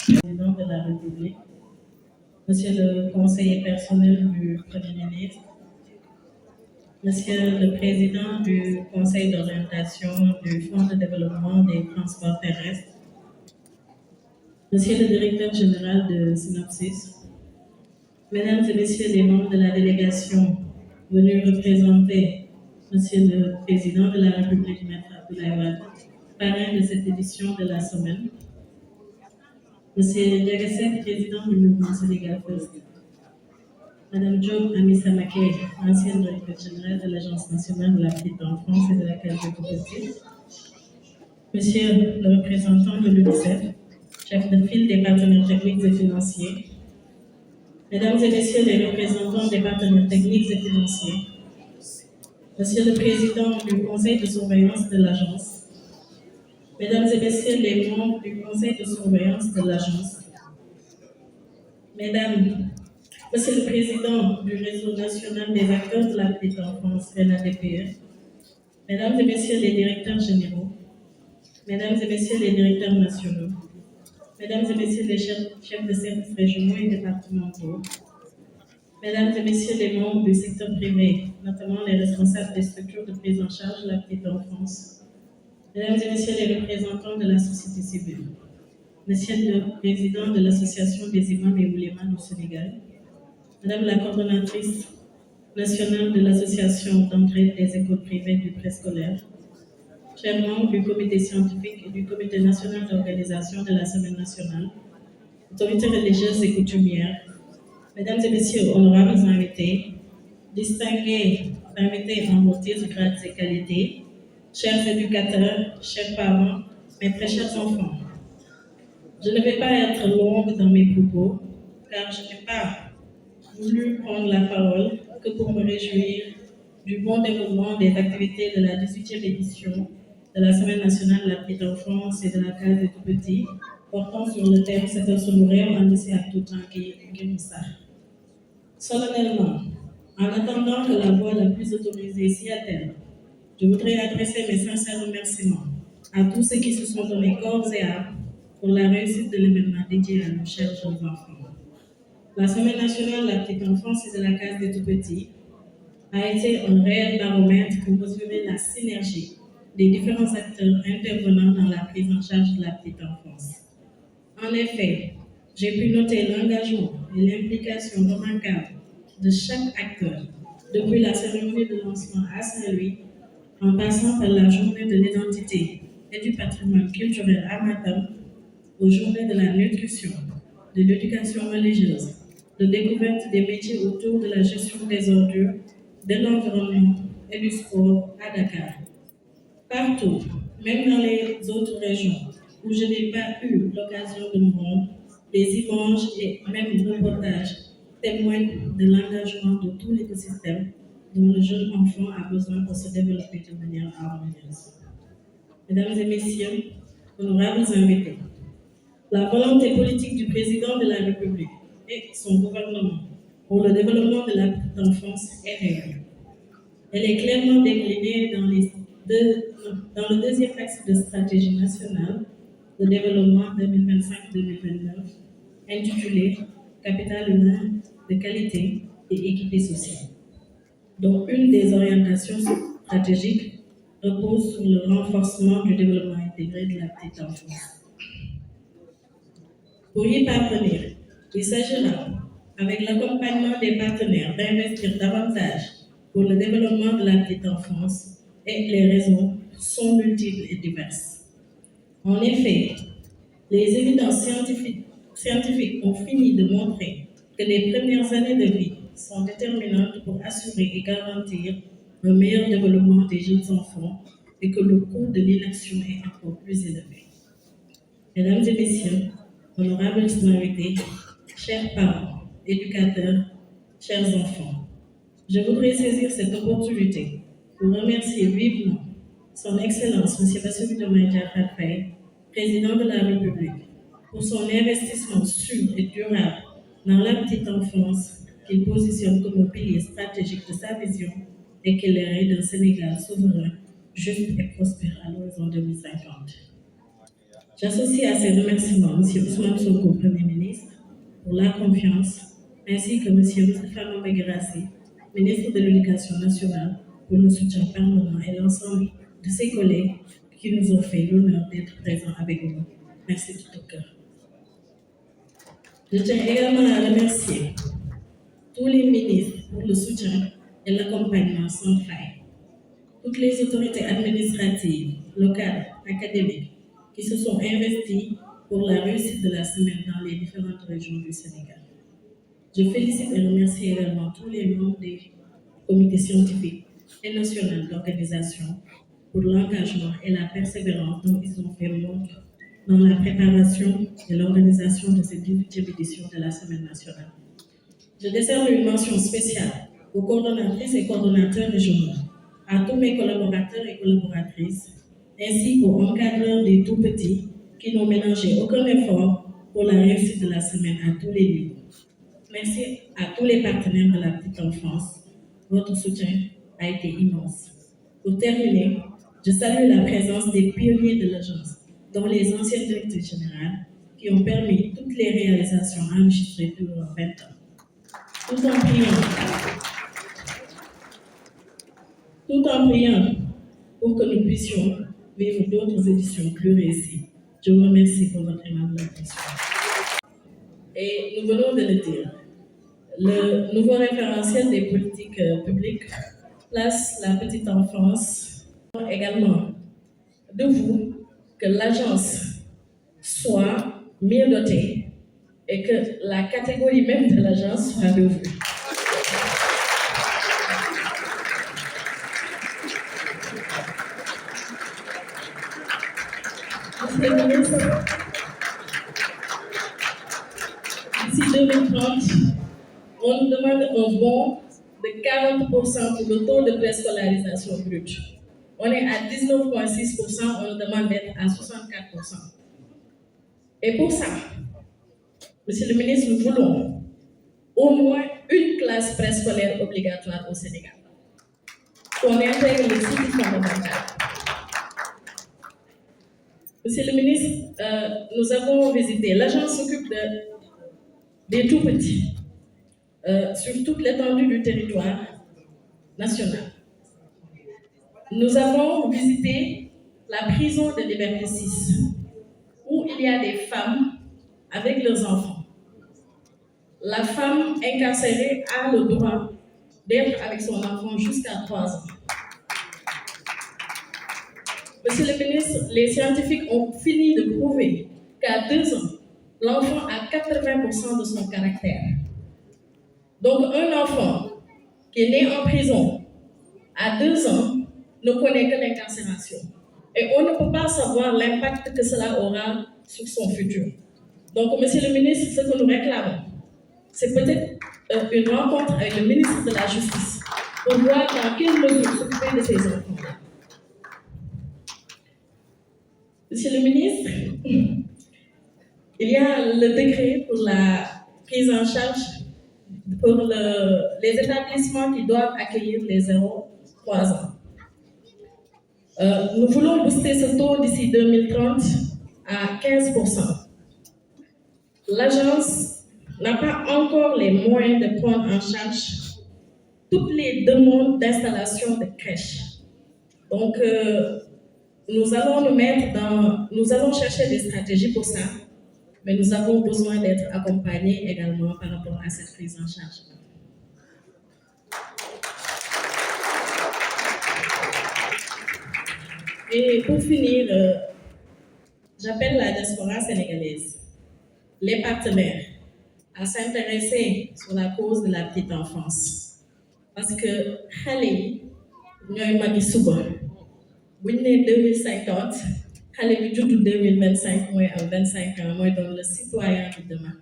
Président de la République, Monsieur le conseiller personnel du Premier ministre, Monsieur le Président du Conseil d'orientation du Fonds de développement des transports terrestres, Monsieur le Directeur général de Synopsis, Mesdames et Messieurs les membres de la délégation venus représenter Monsieur le Président de la République, Maître Abdoulaye Wade, parrain de cette édition de la semaine, Monsieur Diagasek, président du mouvement Sénégal First, Madame Diop Amissa Maké, ancienne directrice générale de l'Agence nationale de la petite enfance et de la case de tout. Monsieur le représentant de l'UNICEF, chef de file des partenaires techniques et financiers, Mesdames et Messieurs les représentants des partenaires techniques et financiers, Monsieur le Président du Conseil de surveillance de l'Agence, Mesdames et Messieurs les membres du Conseil de surveillance de l'Agence, Mesdames, Monsieur le Président du Réseau national des acteurs de la petite enfance, RENADPE, Mesdames et Messieurs les directeurs généraux, Mesdames et Messieurs les directeurs nationaux, Mesdames et Messieurs les chefs de services régionaux et départementaux, Mesdames et Messieurs les membres du secteur privé, notamment les responsables des structures de prise en charge de la petite enfance, Mesdames et Messieurs les représentants de la société civile, Monsieur le Président de l'Association des imams et oulémas du Sénégal, Madame la coordonnatrice nationale de l'Association d'entraide des écoles privées du préscolaire, chers membres du comité scientifique et du comité national d'organisation de la Semaine nationale, autorités religieuses et coutumières, Mesdames et Messieurs, honorables invités, distingués invités en vos titres, grades et qualités, chers éducateurs, chers parents, mes très chers enfants, je ne vais pas être longue dans mes propos, car je n'ai pas voulu prendre la parole que pour me réjouir du bon déroulement des activités de la 18e édition de la Semaine nationale de la petite enfance et de la case des tout-petits, portant sur le thème « Cette sourire en lycée à tout temps qui est ça ». Solennellement, en attendant que la voix la plus autorisée s'y atteigne, je voudrais adresser mes sincères remerciements à tous ceux qui se sont donnés corps et âme pour la réussite de l'événement dédié à nos chers jeunes enfants. La Semaine nationale de la petite enfance et de la case des tout-petits a été un réel baromètre pour mesurer la synergie des différents acteurs intervenant dans la prise en charge de la petite enfance. En effet, j'ai pu noter l'engagement et l'implication remarquable de chaque acteur, depuis la cérémonie de lancement à Saint-Louis, en passant par la journée de l'identité et du patrimoine culturel à Matam, aux journées de la nutrition, de l'éducation religieuse, de découverte des métiers autour de la gestion des ordures, de l'environnement et du sport à Dakar. Partout, même dans les autres régions, où je n'ai pas eu l'occasion de me rendre, les images et même les reportages témoignent de l'engagement de tout l'écosystème dont le jeune enfant a besoin pour se développer de manière harmonieuse. Mesdames et messieurs, honorables invités, la volonté politique du président de la République et son gouvernement pour le développement de la petite enfance est réelle. Elle est clairement déclinée dans le deuxième axe de stratégie nationale de développement 2025-2029, intitulé Capital humain de qualité et équité sociale, dont une des orientations stratégiques repose sur le renforcement du développement intégré de la petite enfance. Pour y parvenir, il s'agira, avec l'accompagnement des partenaires, d'investir davantage pour le développement de la petite enfance, et les raisons sont multiples et diverses. En effet, les évidences scientifiques ont fini de montrer que les premières années de vie sont déterminantes pour assurer et garantir un meilleur développement des jeunes enfants et que le coût de l'inaction est encore plus élevé. Mesdames et messieurs, honorables invités, chers parents, éducateurs, chers enfants, je voudrais saisir cette opportunité pour remercier vivement Son Excellence, M. Bassirou Diomaye Diakhar Faye, président de la République, pour son investissement sûr et durable dans la petite enfance qu'il positionne comme un pilier stratégique de sa vision et qu'il hérite d'un Sénégal souverain, juste et prospère à l'horizon 2050. J'associe à ces remerciements M. Ousmane Sonko, Premier ministre, pour la confiance, ainsi que M. Moustapha Mambé Guirassy, ministre de l'Éducation nationale, pour le soutien permanent et l'ensemble de ses collègues qui nous ont fait l'honneur d'être présents avec nous. Merci de tout cœur. Je tiens également à remercier tous les ministres pour le soutien et l'accompagnement sans faille, toutes les autorités administratives, locales, académiques, qui se sont investis pour la réussite de la semaine dans les différentes régions du Sénégal. Je félicite et remercie également tous les membres des comités scientifiques et nationaux d'organisation pour l'engagement et la persévérance dont ils ont fait montre dans la préparation et l'organisation de cette 18e édition de la Semaine nationale. Je décerne une mention spéciale aux coordonnatrices et coordonnateurs régionaux, à tous mes collaborateurs et collaboratrices, ainsi qu'aux encadreurs des tout-petits qui n'ont ménagé aucun effort pour la réussite de la semaine à tous les niveaux. Merci à tous les partenaires de la petite enfance. Votre soutien a été immense. Pour terminer, je salue la présence des pionniers de l'agence, dont les anciennes directrices générales, qui ont permis toutes les réalisations enregistrées durant 20 ans. Tout en priant pour que nous puissions vivre d'autres éditions plus réussies. Je vous remercie pour votre aimable attention. Et nous venons de le dire, le nouveau référentiel des politiques publiques place la petite enfance également de vous que l'agence soit mieux dotée et que la catégorie même de l'agence soit revue. Monsieur le ministre, d'ici 2030, on nous demande un bond de 40% pour le taux de préscolarisation brute. On est à 19,6%, on nous demande d'être à 64%. Et pour ça, Monsieur le ministre, nous voulons au moins une classe préscolaire obligatoire au Sénégal. On intègre les cycles fondamentaux. Monsieur le ministre, nous avons visité, l'agence s'occupe des tout-petits sur toute l'étendue du territoire national. Nous avons visité la prison de Liberté 6, où il y a des femmes avec leurs enfants. La femme incarcérée a le droit d'être avec son enfant jusqu'à 3 ans. Monsieur le ministre, les scientifiques ont fini de prouver qu'à 2 ans, l'enfant a 80% de son caractère. Donc un enfant qui est né en prison à 2 ans ne connaît que l'incarcération. Et on ne peut pas savoir l'impact que cela aura sur son futur. Donc, Monsieur le ministre, ce que nous réclamons, c'est peut-être une rencontre avec le ministre de la Justice pour voir dans quelle mesure s'occuper de ces enfants. Monsieur le ministre, il y a le décret pour la prise en charge pour les établissements qui doivent accueillir les 0-3 ans. Nous voulons booster ce taux d'ici 2030 à 15%. L'agence n'a pas encore les moyens de prendre en charge toutes les demandes d'installation de crèches. Donc, nous allons chercher des stratégies pour ça, mais nous avons besoin d'être accompagnés également par rapport à cette prise en charge. Et pour finir, j'appelle la diaspora sénégalaise, les partenaires, à s'intéresser sur la cause de la petite enfance. Parce que Khali, nous avons dit souvent, vous êtes 2050, Khali bi juddu 2025 mooy am 25 ans mooy doon le citoyen de demain.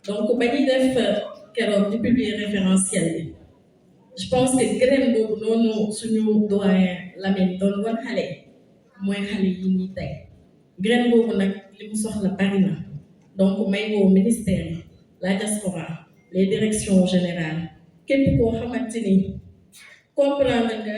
Donc ba ñuy def keroog di publier référentiel bi je pense que graine boobu noonu suñu doyen Lamine doon wan xale mooy xale yi ñuy tey graine boobu nag li mu soxla bari na donc may woo ministère yi la diaspora les directions générales képp koo xamante ni comprendre nga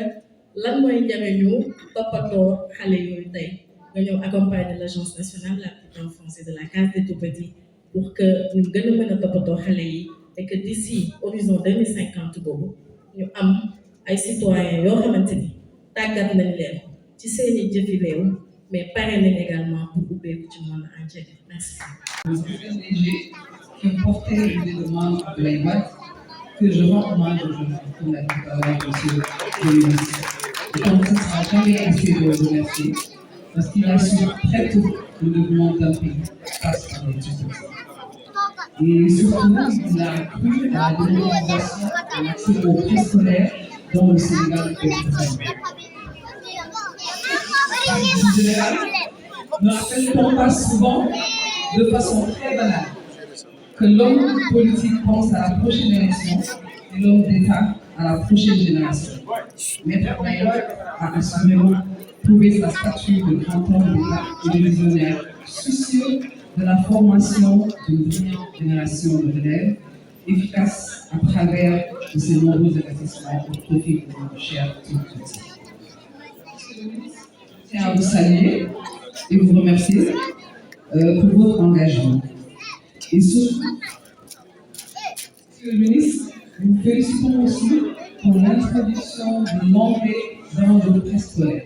lan mooy njariñu toppatoo xale yooyu tey nga ñëw accompagner l'agence nationale de la petite enfance et de la case des tout-petits pour que ñu gën a mën a toppatoo xale yi et que d'ici horizon 2050 boobu ñu am ay citoyens yoo xamante ni tàggat nañ leen ci seeni jëfi réew mais pare nañ également pour ubbeeku ci monde entier. Merci. Le PDG qui ont porté les demandes de l'IMAD que je rends hommage aujourd'hui, comme l'a dit tout à l'heure monsieur le ministre. Et on ne sera jamais assez de le remercier parce qu'il a su très tôt le développement d'un pays face à l'étude. Et surtout, il a cru à la démocratisation et l'accès aux préscolaires dont le Sénégal est très. En général, ne rappelle-t-on pas souvent, de façon très banale, que l'homme politique pense à la prochaine élection et l'homme d'État à la prochaine génération. Maître Mayotte a assurément prouvé sa stature de grand homme d'État et de visionnaire, soucieux de la formation d'une brillante génération de relève, efficace à travers de ses nombreux investissements au profit de nos chers tout-petits. Je tiens à vous saluer et vous remercier pour votre engagement. Et surtout, Monsieur le ministre, nous félicitons aussi pour l'introduction de l'anglais dans le préscolaire.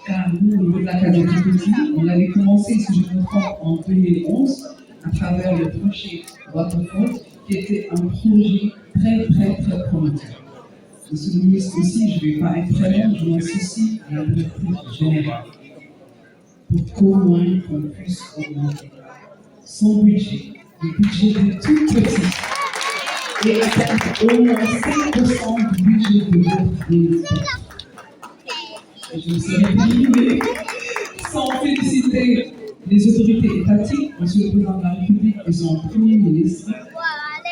Car nous, au niveau de la case des tout-petits, on avait commencé, si je me trompe, en 2011, à travers le projet Waterfall, qui était un projet très prometteur. Monsieur le ministre aussi, je ne vais pas être très long, je m'en soucie à la directrice générale, pour qu'au moins qu'on puisse augmenter son budget, le budget des tout petits, et atteindre au moins 5% du budget de votre ministère. Je ne serai pas sans féliciter les autorités étatiques, Monsieur le Président de la République et son Premier ministre,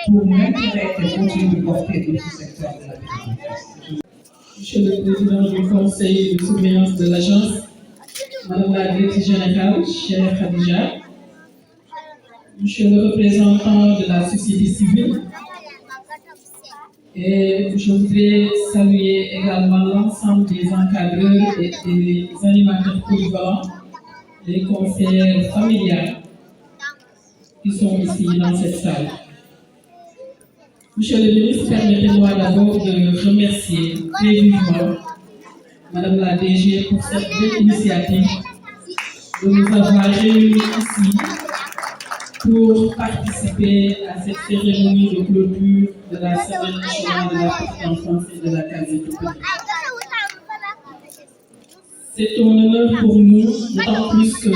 pour l'intérêt qu'elles continuent de porter dans ce secteur de la petite. Monsieur le Président du Conseil de surveillance de l'agence, Madame la Directrice Générale, chère Khadija, Monsieur le représentant de la société civile, et je voudrais saluer également l'ensemble des encadreurs et des animateurs polyvalents, des conseillers familiales qui sont ici dans cette salle. Monsieur le ministre, permettez-moi d'abord de remercier très vivement Madame la DG pour cette belle initiative de nous avoir réunis ici pour participer à cette cérémonie de clôture de la Semaine nationale de la petite enfance et de la case des tout-petits. C'est un honneur pour nous, d'autant plus que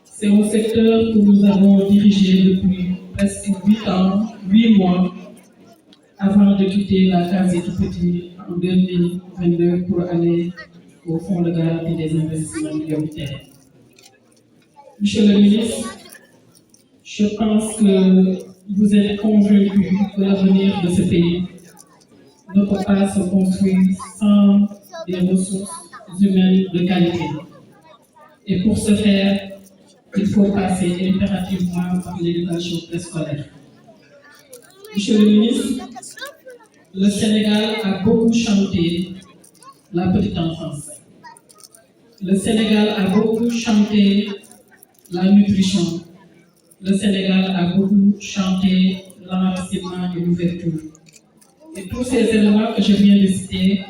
c'est un secteur que nous avons dirigé depuis presque 8 mois, avant de quitter la case des tout-petits en 2022 pour aller au Fonds de garantie des investissements prioritaires. Monsieur le ministre, je pense que vous êtes convaincu que l'avenir de ce pays ne peut pas se construire sans des ressources humaines de qualité. Et pour ce faire, il faut passer impérativement par l'éducation préscolaire. Monsieur le ministre, le Sénégal a beaucoup chanté la petite enfance. Le Sénégal a beaucoup chanté la nutrition. Le Sénégal a beaucoup chanté l'enracinement et l'ouverture. Et tous ces éléments que je viens de citer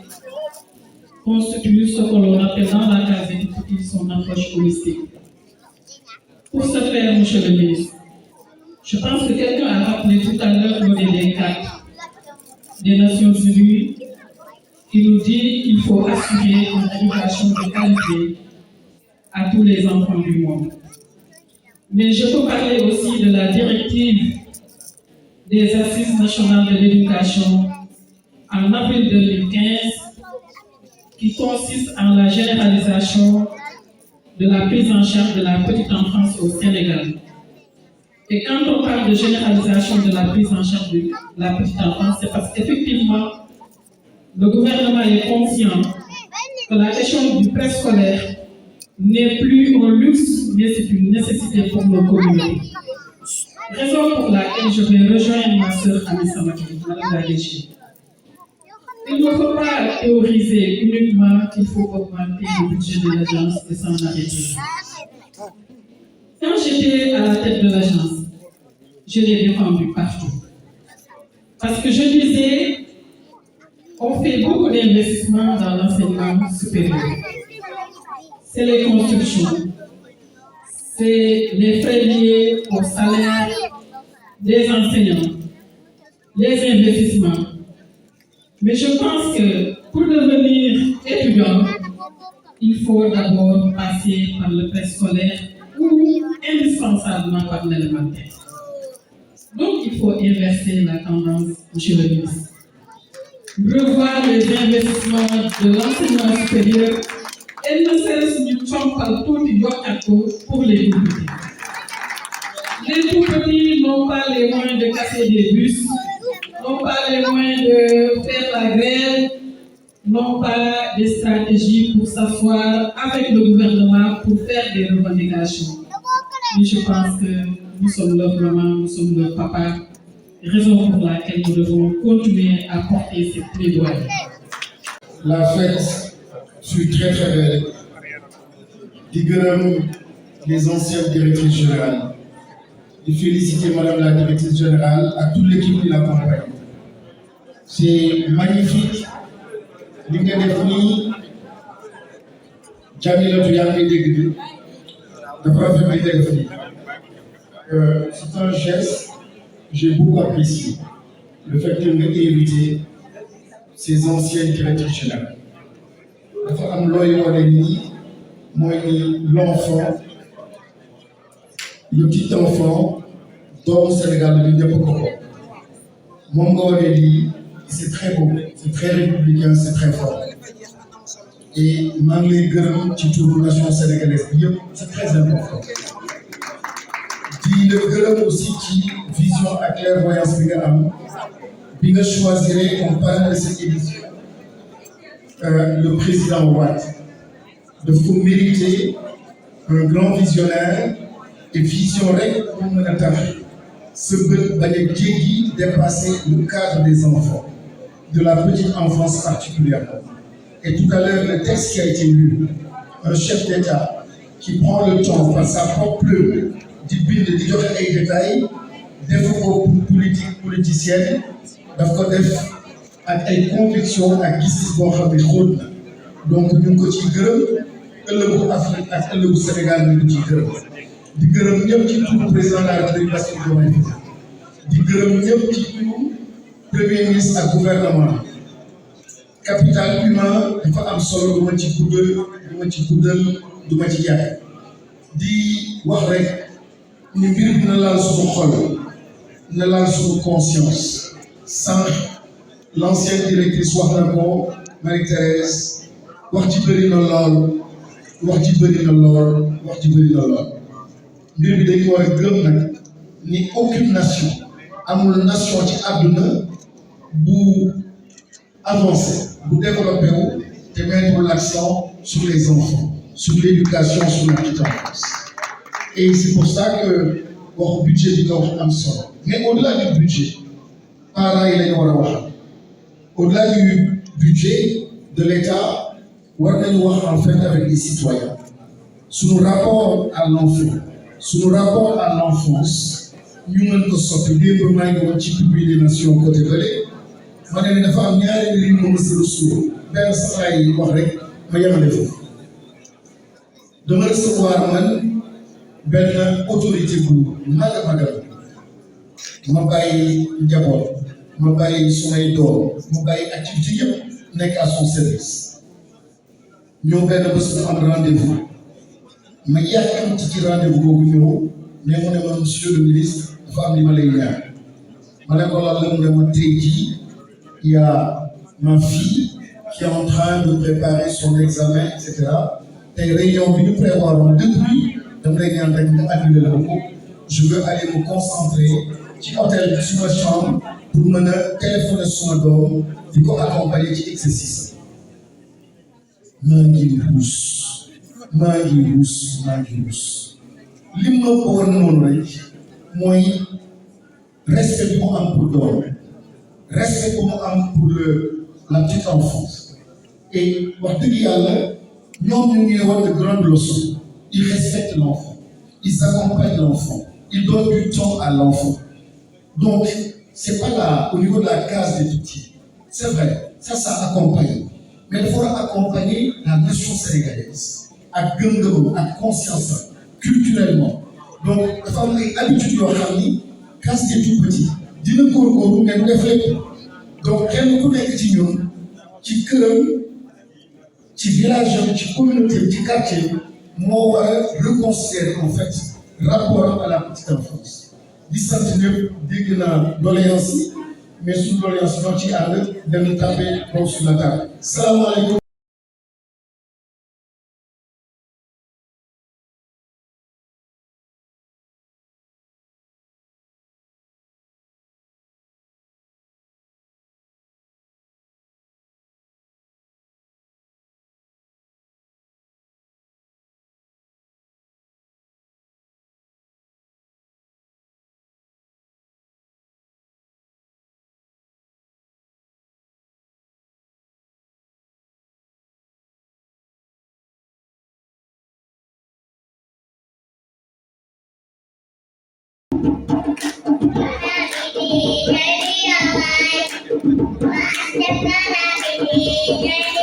constituent ce que l'on appelle dans la case éducative son approche holistique. Pour ce faire, monsieur le ministre, je pense que quelqu'un a rappelé tout à l'heure le délai 4 des Nations Unies qui nous dit qu'il faut assurer une éducation de qualité à tous les enfants du monde. Mais je peux parler aussi de la directive des Assises nationales de l'éducation en avril 2015 qui consiste en la généralisation de la prise en charge de la petite enfance au Sénégal. Et quand on parle de généralisation de la prise en charge de la petite enfance, c'est parce qu'effectivement, le gouvernement est conscient que la question du préscolaire n'est plus un luxe, mais c'est une nécessité pour nos communautés. Raison pour laquelle je vais rejoindre ma sœur Anissa Maki, Madame la DG. Il ne faut pas théoriser uniquement qu'il faut augmenter le budget de l'agence et s'en arrêter. Quand j'étais à la tête de l'agence, je l'ai défendu partout. Parce que je disais, on fait beaucoup d'investissements dans l'enseignement supérieur. C'est les constructions, c'est les frais liés au salaire des enseignants, les investissements. Mais je pense que pour devenir étudiant, il faut d'abord passer par le préscolaire ou indispensablement par l'élémentaire. Donc il faut inverser la tendance, monsieur le ministre. Revoir les investissements de l'enseignement supérieur et ne serait-ce qu'une somme par tout pour les tout petits. Les tout petits n'ont pas les moyens de casser des bus, n'ont pas les moyens de faire la grève, n'ont pas de stratégie pour s'asseoir avec le gouvernement pour faire des revendications. Mais je pense que nous sommes leurs mamans, nous sommes leurs papas, raison pour laquelle nous devons continuer à porter ces plaidoyers. La fête fut très très belle. Di gërëm les anciennes directrices générales. De féliciter Madame la directrice générale à toute l'équipe qui l'accompagne. C'est magnifique. Li nga def nii Jamilatu yaa ngi dégg bi dafa rafet li def nii. C'est un geste que j'ai beaucoup apprécié. Le fait que nga invité ces anciennes directrices générales. Dafa am looy wane nii mooy l'enfant, le petit enfant doomu Sénégal bi ñëpp ko bokk. Moom nga wane nii c'est très beau, c'est très républicain, c'est très fort. Et maa ngi lay gërëm ci turu nation sénégalaise bi yëpp, c'est très important. Di la gërëm aussi ci vision ak clairvoyance bi nga am bi nga choisir comme parrain de cette édition le président Wade. Daf ko mériter un grand visionnaire et vision rek pour mën a tax sa bët bañ a jéggi dépasser le cadre des enfants, de la petite enfance particulièrement. Et tout à l'heure, le texte qui a été lu, un chef d'État qui prend le temps par sa propre plume di bind di joxe ay détails defu ko politique politicienne, daf ko def ak ay convictions ak gis-gis boo xam ne xóot na. Donc ñu ngi ko ciy gërëm ëllëgu Afrique ak ëllëgu Sénégal ñu ngi ciy gërëm di gërëm ñëpp ci turu président de la République Bassirou Diomaye Faye di gërëm ñëpp ci turu premier ministre ak gouvernement. Capital humain dafa am solo du ma ci guddal du ma ci yàgg di wax rek ni mbir bi na laal suñu xol na laal suñu conscience sans l'ancienne directrice wax na ko Marie-Thérèse wax ci bëri na lool wax ci bëri na lool wax ci bëri na lool mbir bi dañ ko war a gëm nag ni aucune nation amul nation ci àdduna bu avancé bu développé wu te mettre l'accent sur les enfants, sur l'éducation, sur la petite enfance. Et c'est pour ça que waxu budget bi nga wax am solo mais au-delà du budget parents yi la ñu war a waxal au-delà du budget de l'État war nañu wax en fait avec les citoyens suñu rapport à l'enfant suñu rapport à l'enfance ñu mën ko soppi démb maa ngi woon ci public des nations côté bële ma ne dafa am ñaari mbir yu ma mës a recevoir benn sax laay wax rek ma yemale foofu dama recevoir man benn autorité bu mag a mag ma bàyyi njaboot ma bàyyi sumay doom ma bàyyi activité yëpp nekk à son service ñëw benn bés bu am rendez-vous ma yàkkam ci rendez-vous boobu ñëw mais mu ne ma monsieur le ministre dafa am li ma lay ñaan ma ne ko lan la mu ne ma tey jii il y a ma fille qui est en train de préparer son examen et cetera tey réunion bi ñu prévoir depuis dama lay ñaan rek nga annulé la ko je veux aller me concentrer ci hôtel bi suma chambre pour mën a téléphoner suma doom di ko accompagner ci exercice maa ngi ruus li ma bëggoon noonu rek mooy respect bi mu am pour doom respect bi mu am pour la petite enfance et wax dëgg yàlla ñoom ñu ngi war de grandes leçons. Ils respectent l'enfant, ils accompagnent l'enfant, ils donnent du temps à l'enfant. Donc, c'est pas là, au niveau de la case des petits. C'est vrai, ça accompagne. Mais il faut accompagner la nation sénégalaise, à gëm-gëm, à conscience, culturellement. Donc, il faut avoir l'habitude de faire case des tout petits. Dina góorgóorlu ngeen def lépp. Donc, kenn ku nekk ci ñun, ci këram, ci village am, ci communauté, ci quartier, moo war a reconsidérer en fait rapport à la petite enfance di sant ñëpp dégg naa doléance yi mais suñu doléance ñoo ci ànd dem tapé donc sur la table salaamaaleykum. Jadi,